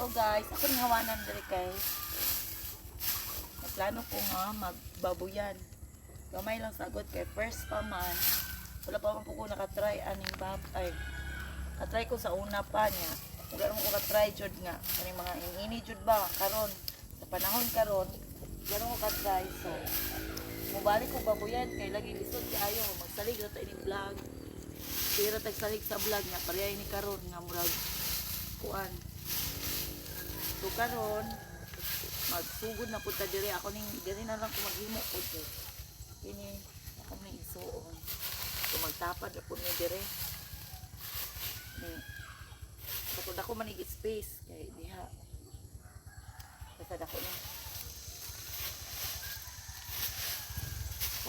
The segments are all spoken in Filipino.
So guys, ako ni hawanan diri kay plano ko nga magbabuyan. Gamay lang sagot kay first pa man. Wala pa man po ko nakatry aning ay katry ko sa una pa niya. Wala mo ko katry jud nga kaning mga ini jud ba karon sa panahon karon. Wala ko katry so mubalik ko babuyan kay lagi lisod kaayo magsalig ra ta ini vlog. Pero tagsalig sa vlog nga parehas ni karon nga murag kuan. So karon magsugod na punta dire ako ning diri na lang ko maghimo ko dire. Kini ako ning isuon. So magtapad ra pud ni dire. Ni kapag ako manig space kay diha. Basta ako ni.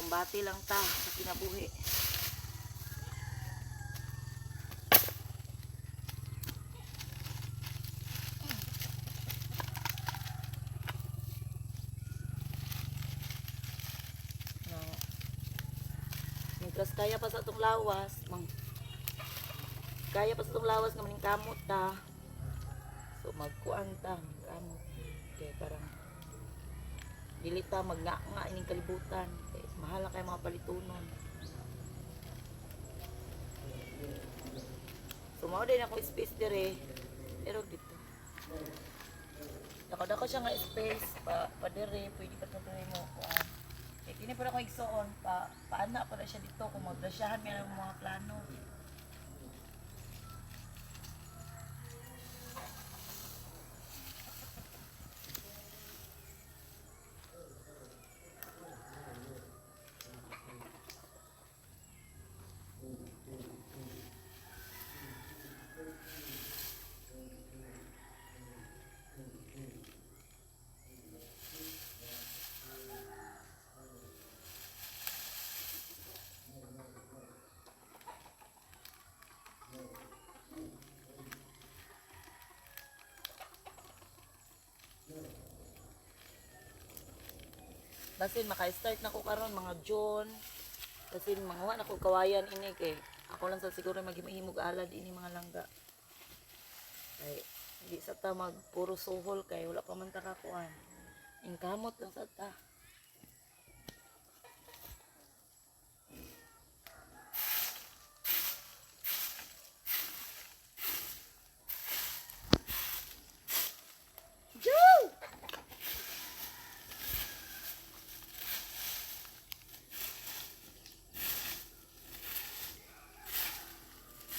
Kumbati lang ta sa kinabuhi. Plus kaya pa sa itong lawas kaya pa sa itong lawas nga maning kamot ta so magkuan ta kamot kaya parang dili ta magnganga ining kalibutan kaya mahala kay mga palitunon so mao din ako space dire pero dito dako siya nga space pa dire pwede pa to dire mo kuan kini pa ako igsoon paana pa siya dito kung magdasyahan mi ang mga plano. Basin maka-start na ko karon mga June. Basin mga na ko kawayan ini kay ako lang sa siguro maghimog alad ini mga langga. Kay di sa ta mag puro suhol kay wala pa man ta kakuan. Ingkamot lang sa ta.